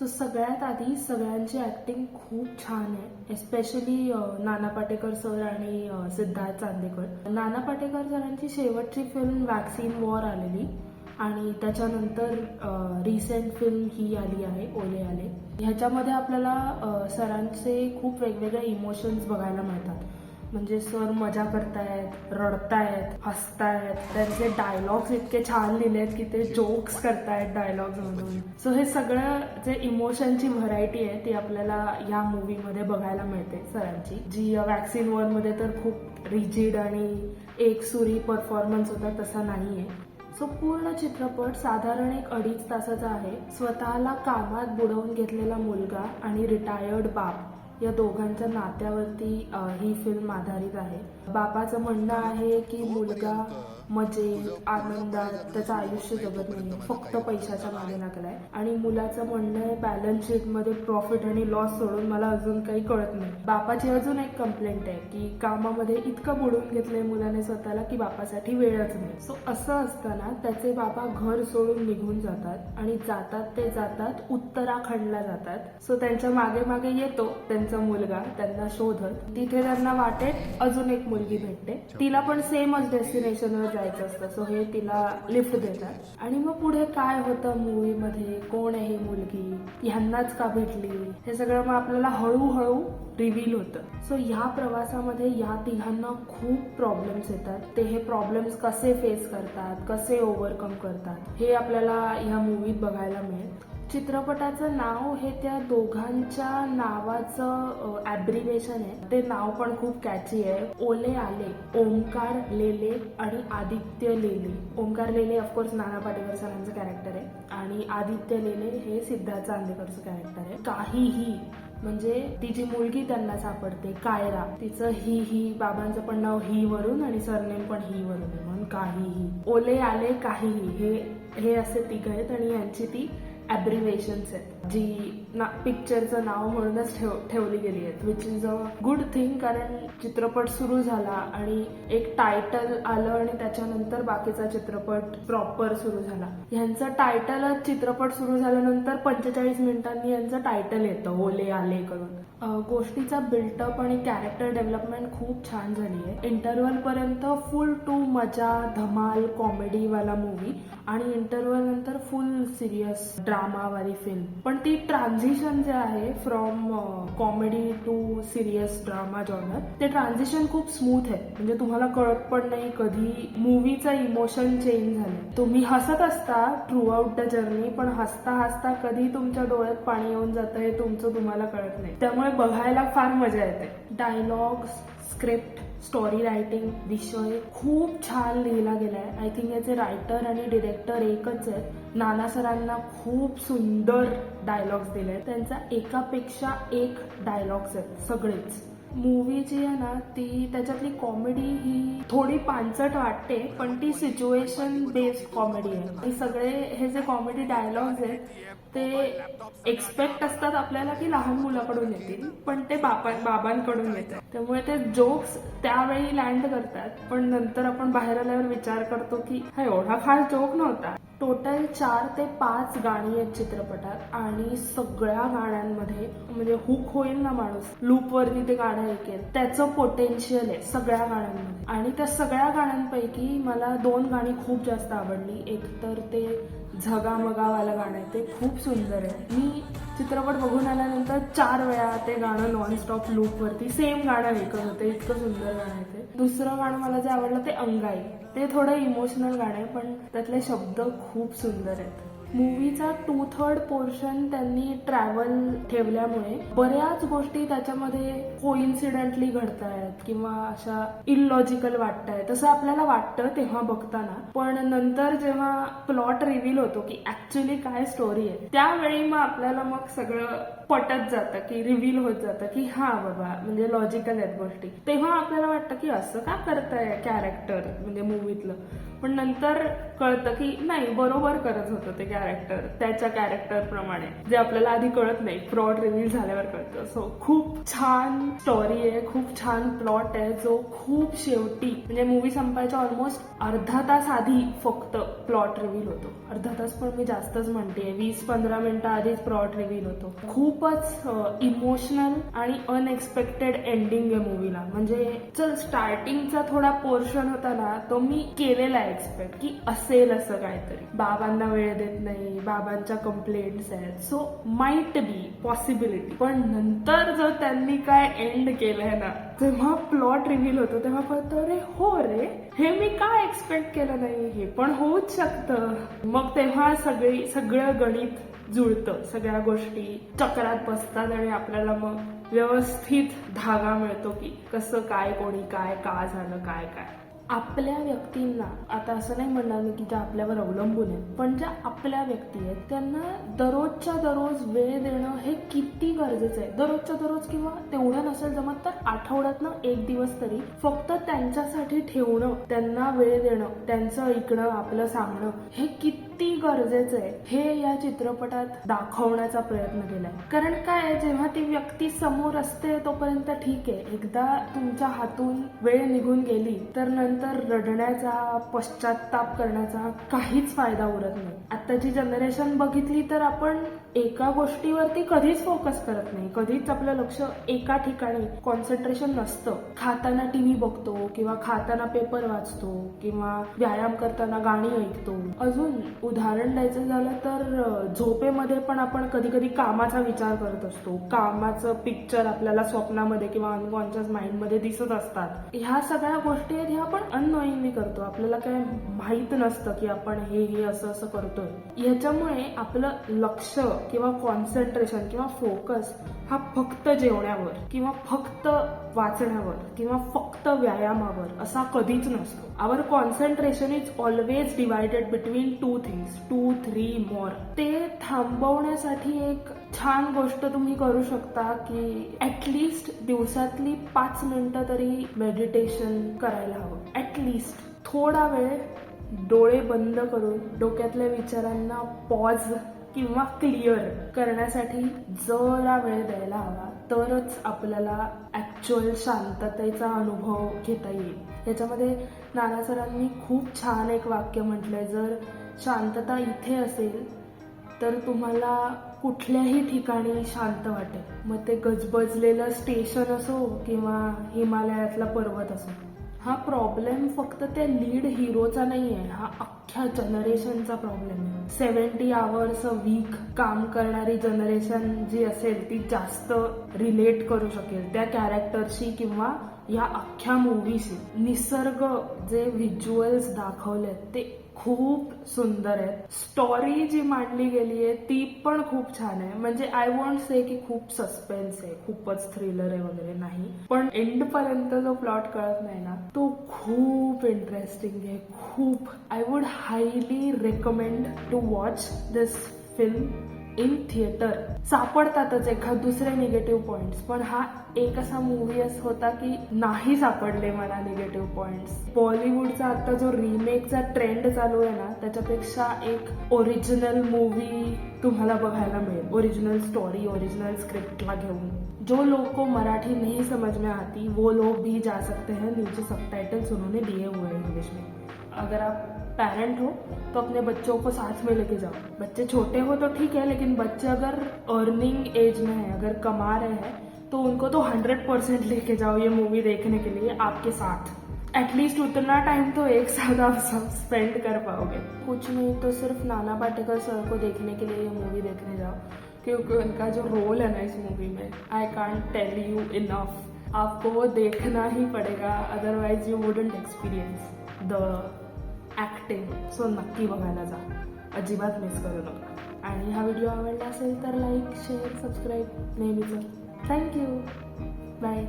So सगळ्यात आधी सगळ्यांची ऍक्टिंग खूप छान आहे, एस्पेशली नाना पाटेकर सर आणि सिद्धार्थ चांदेकर. नाना पाटेकर सरांची शेवटची फिल्म वॅक्सिन वॉर आलेली आणि त्याच्यानंतर रिसेंट फिल्म ही आली आहे ओले आले. ह्याच्यामध्ये आपल्याला सरांचे खूप वेगवेगळे इमोशन्स बघायला मिळतात. म्हणजे सर मजा करतायत, रडतायत, हसतायत, त्यांचे डायलॉग्स इतके छान लिहिलेत की ते जोक्स करतायत डायलॉग्स मधून. सो हे सगळं जे इमोशनची व्हरायटी आहे ती आपल्याला या मूवीमध्ये बघायला मिळते सरांची, जी वॅक्सिन वॉर मध्ये तर खूप रिजिड आणि एकसुरी परफॉर्मन्स होता तसा नाहीये. सो पूर्ण चित्रपट साधारण 1-2.5 तासाचा आहे. स्वतःला कामात बुडवून घेतलेला मुलगा आणि रिटायर्ड बाप या दोघांच्या नात्यावरती ही फिल्म आधारित आहे. बापाचं म्हणणं आहे की मुलगा मजेत आनंदात त्याचं आयुष्य जगत नाही, फक्त पैशाच्या मागे लागलाय. आणि मुलाचं म्हणणं आहे बॅलन्स शीट मध्ये प्रॉफिट आणि लॉस सोडून मला अजून काही कळत नाही. बापाची अजून एक कंप्लेंट आहे की कामामध्ये इतकं बुडवून घेतलंय मुलाने स्वतःला की बापासाठी वेळच नाही. सो असं असताना त्याचे बाबा घर सोडून निघून जातात आणि जातात उत्तराखंडला जातात. सो त्यांच्या मागे मागे येतो त्यांचा मुलगा त्यांना शोधत. तिथे त्यांना वाटेत अजून एक मुलगी भेटते, तिला पण सेमच डेस्टिनेशनवर जायचं असतं. सो हे तिला लिफ्ट देतात आणि मग पुढे काय होतं मूवी मध्ये, कोण आहे ही मुलगी, ह्यांनाच का भेटली, हे सगळं मग आपल्याला हळूहळू रिव्हील होतं. सो ह्या प्रवासामध्ये या तिघांना खूप प्रॉब्लेम्स येतात. ते हे प्रॉब्लेम्स कसे फेस करतात, कसे ओव्हरकम करतात हे आपल्याला ह्या मूवीत बघायला मिळेल. चित्रपटाचं नाव हे त्या दोघांच्या नावाचं ॲब्रिव्हेशन आहे. ते नाव पण खूप कॅची आहे. ओले आले, ओमकार लेले आणि आदित्य लेले. ओमकार लेले ऑफकोर्स नाना पाटेकर सरांचं कॅरेक्टर आहे आणि आदित्य लेले हे सिद्धार्थ चांदेकरचं कॅरेक्टर आहे. काहीही म्हणजे तिची मुलगी त्यांना सापडते कायरा, तिचं ही बाबांचं पण नाव ही वरून आणि सरनेम पण ही वरून आहे म्हणून काहीही. ओले आले काहीही हे असे तिघ आहेत आणि यांची ती ॲब्रिव्हेशन्स आहेत जी पिक्चरचं नाव म्हणूनच ठेवली गेली आहेत, which is a good thing. कारण चित्रपट सुरू झाला आणि एक टायटल आलं आणि त्याच्यानंतर बाकीचा चित्रपट प्रॉपर सुरू झाला. ह्यांचं टायटलच चित्रपट सुरू झाल्यानंतर 45 मिनिटांनी यांचं टायटल येतं ओले आले करून. गोष्टीचा बिल्टअप आणि कॅरेक्टर डेव्हलपमेंट खूप छान झाली आहे. इंटरव्हल पर्यंत फुल टू मजा धमाल कॉमेडी वाला मूवी आणि इंटरव्हल नंतर फुल सिरियस ड्रामा वाली फिल्म. पण ती ट्रान्झिशन जे आहे from comedy to serious drama genre, ते ट्रान्झिशन खूप स्मूथ आहे. म्हणजे तुम्हाला कळत पण नाही कधी मूवीचं इमोशन चेंज झालं. तुम्ही हसत असता थ्रू आउट द जर्नी, पण हसता हसता कधी तुमच्या डोळ्यात पाणी येऊन जातं हे तुमचं तुम्हाला कळत नाही. त्यामुळे बघायला फार मजा येते. डायलॉग्स, स्क्रिप्ट, स्टोरी रायटिंग, विषय खूप छान लिहिला गेलाय. आय थिंक याचे रायटर आणि डिरेक्टर एकच आहेत. नाना सरांना खूप सुंदर डायलॉग्स दिले. त्यांचा एकापेक्षा एक डायलॉग्स आहेत सगळेच. मूवी जी आहे ना ती त्याच्यातली कॉमेडी ही थोडी पानसट वाटते, पण ती सिच्युएशन बेस्ड कॉमेडी आहे. हे सगळे हे जे कॉमेडी डायलॉग्स आहेत ते एक्सपेक्ट असतात आपल्याला की लहान मुलाकडून येतील, पण ते बाबांकडून येतात. त्यामुळे ते जोक्स त्यावेळी लँड करतात, पण नंतर आपण बाहेर आल्यावर विचार करतो की हा एवढा खास जोक नव्हता. टोटल 4 ते 5 गाणी आहेत चित्रपटात आणि सगळ्या गाण्यांमध्ये म्हणजे हुक होईल ना माणूस, लूपवरती ते गाणं ऐकेल, त्याचं पोटेन्शियल आहे सगळ्या गाण्यांमध्ये. आणि त्या सगळ्या गाण्यांपैकी मला 2 गाणी खूप जास्त आवडली. एक तर ते झगामगावालं गाणं आहे, ते खूप सुंदर आहे. मी चित्रपट बघून आल्यानंतर 4 वेळा ते गाणं नॉनस्टॉप लूपवरती सेम गाणं ऐकत होते, इतकं सुंदर गाणं आहे ते. दुसरं गाणं मला जे आवडलं ते अंगाई. ते थोडं इमोशनल गाणं आहे, पण त्यातले शब्द खूप सुंदर आहेत. मूवीचा 2/3 पोर्शन त्यांनी ट्रॅव्हल ठेवल्यामुळे बऱ्याच गोष्टी त्याच्यामध्ये कोइन्सिडेंटली घडतायत किंवा अशा इलॉजिकल वाटतायत असं आपल्याला वाटतं तेव्हा बघताना. पण नंतर जेव्हा प्लॉट रिव्हील होतो की ऍक्च्युली काय स्टोरी आहे, त्यावेळी मग आपल्याला मग सगळं पटत जातं की रिव्हील होत जातं की हा बाबा म्हणजे लॉजिकल आहेत गोष्टी. तेव्हा आपल्याला वाटतं की असं का करताय कॅरेक्टर म्हणजे मूवीतलं, पण नंतर कळतं की नाही बरोबर करत होतं ते कॅरेक्टर. कॅरेक्टर त्याच्या कॅरेक्टर प्रमाणे, जे आपल्याला आधी कळत नाही, प्लॉट रिव्हील झाल्यावर कळतं. सो खूप छान स्टोरी आहे, खूप छान प्लॉट आहे, जो खूप शेवटी म्हणजे मूवी संपायच्या ऑलमोस्ट अर्धा तास आधी फक्त प्लॉट रिव्हील होतो. अर्धा तास पण मी जास्तच म्हणते, 20-15 मिनिटं आधीच प्लॉट रिव्हील होतो. खूपच इमोशनल आणि अनएक्सपेक्टेड एंडिंग आहे मूवीला. म्हणजे चल स्टार्टिंगचा थोडा पोर्शन होता ना, तो मी केलेला एक्सपेक्ट की असेल असं काहीतरी, बाबांना वेळ देत नाही, बाबांच्या कंप्लेंट्स आहेत, सो माइट बी पॉसिबिलिटी. पण नंतर जर त्यांनी काय एंड केलंय ना, तेव्हा प्लॉट रिव्हील होतो, तेव्हा कळतं रे हो रे, हे मी काय एक्सपेक्ट केलं नाही, हे पण होऊच शकतं. मग तेव्हा सगळं गणित जुळतं, सगळ्या गोष्टी चक्रात बसतात आणि आपल्याला मग व्यवस्थित धागा मिळतो की कसं काय, कोणी काय, का झालं, काय काय. आपल्या व्यक्तींना, आता असं नाही म्हणणार मी की ज्या आपल्यावर अवलंबून आहेत, पण ज्या आपल्या व्यक्ती आहेत त्यांना दररोजच्या दररोज वेळ देणं हे किती गरजेचं आहे. दररोजच्या दररोज किंवा तेवढं नसेल जमत तर आठवड्यातनं एक दिवस तरी फक्त त्यांच्यासाठी ठेवणं, त्यांना वेळ देणं, त्यांचं ऐकणं, आपलं सांगणं हे किती गरजेचं आहे हे या चित्रपटात दाखवण्याचा प्रयत्न केलाय. कारण काय, जेव्हा ती व्यक्ती समोर असते तोपर्यंत ठीक आहे, एकदा तुमच्या हातून वेळ निघून गेली तर नंतर रडण्याचा, पश्चाताप करण्याचा काहीच फायदा उरत नाही. आत्ताची जनरेशन बघितली तर आपण एका गोष्टीवरती कधीच फोकस करत नाही, कधीच आपलं लक्ष एका ठिकाणी कॉन्सन्ट्रेशन नसतं. खाताना टीव्ही बघतो किंवा खाताना पेपर वाचतो किंवा व्यायाम करताना गाणी ऐकतो. अजून उदाहरण द्यायचं झालं तर झोपेमध्ये पण आपण कधी कधी कामाचा विचार करत असतो, कामाचं पिक्चर आपल्याला स्वप्नामध्ये किंवा अनकॉन्शियस माइंडमध्ये दिसत असतात. ह्या सगळ्या गोष्टी आहेत, ह्या आपण अननोईंगली करतो, आपल्याला काय माहित नसतं की आपण हे असं असं करतोय. ह्याच्यामुळे आपलं लक्ष किंवा कॉन्सन्ट्रेशन किंवा फोकस हा फक्त जेवण्यावर किंवा फक्त वाचण्यावर किंवा फक्त व्यायामावर असा कधीच नसतो. Our concentration is always divided between 2 things, 2-3 more. ते थांबवण्यासाठी एक छान गोष्ट तुम्ही करू शकता की ऍटलिस्ट दिवसातली 5 मिनिटं तरी मेडिटेशन करायला हवं. ऍटलिस्ट थोडा वेळ डोळे बंद करून डोक्यातल्या विचारांना पॉज किंवा क्लिअर करण्यासाठी जरा वेळ द्यायला हवा, तरच आपल्याला ऍक्च्युअल शांततेचा अनुभव घेता येईल. याच्यामध्ये नाना सरांनी खूप छान एक वाक्य म्हटलंय, जर शांतता इथे असेल तर तुम्हाला कुठल्याही ठिकाणी शांत वाटेल. मग ते गजबजलेलं स्टेशन असो किंवा हिमालयातला पर्वत असो. हा प्रॉब्लेम फक्त त्या लीड हिरोचा नाही आहे, हा अख्ख्या जनरेशनचा प्रॉब्लेम आहे. 70 आवर्स अ वीक काम करणारी जनरेशन जी असेल ती जास्त रिलेट करू शकेल त्या कॅरेक्टरशी किंवा या अख्ख्या मूवीशी. निसर्ग जे व्हिज्युअल्स दाखवलेत ते खूप सुंदर आहेत. स्टोरी जी मांडली गेली आहे ती पण खूप छान आहे. म्हणजे आय वॉन्ट से की खूप सस्पेन्स आहे, खूपच थ्रिलर आहे वगैरे नाही, पण एंड पर्यंत जो प्लॉट कळत नाही ना तो खूप इंटरेस्टिंग आहे. खूप I would highly recommend to watch this film in theatre. सापडतातच एखाद दुसरे निगेटिव्ह पॉइंट्स, पण हा एक असा मूवी होता की नाही सापडले मला निगेटिव्ह पॉइंट्स. बॉलिवूडचा आता जो रिमेकचा ट्रेंड चालू आहे ना त्याच्यापेक्षा एक ओरिजिनल मूवी तुम्हाला बघायला मिळेल, ओरिजिनल स्टोरी, ओरिजिनल स्क्रिप्टला घेऊन. जो लोग को मराठी नहीं समझ में आती वो लोग भी जा सकते हैं, नीचे सबटाइटल्स उन्होंने दिए हुए हैं इंग्लिश में. अगर आप पेरेंट हो तो अपने बच्चों को साथ में लेके जाओ. बच्चे छोटे हो तो ठीक है, लेकिन बच्चे अगर अर्निंग एज में है, अगर कमा रहे हैं तो उनको तो 100% लेके जाओ ये मूवी देखने के लिए आपके साथ. एटलीस्ट उतना टाइम तो एक साथ आप सब स्पेंड कर पाओगे. कुछ नहीं तो सिर्फ नाना पाटेकर सर को देखने के लिए ये मूवी देखने जाओ, क्योंकि उनका जो रोल है ना इस मूवी में, I can't tell you enough. आपको वो देखना ही पड़ेगा, otherwise you wouldn't experience the acting. So नक्की बघायला जा, अजिबात मिस करू नका. आणि हा व्हिडिओ आवडला असेल तर लाईक, शेअर, सबस्क्राईब नेहमीचं. थँक्यू. बाय.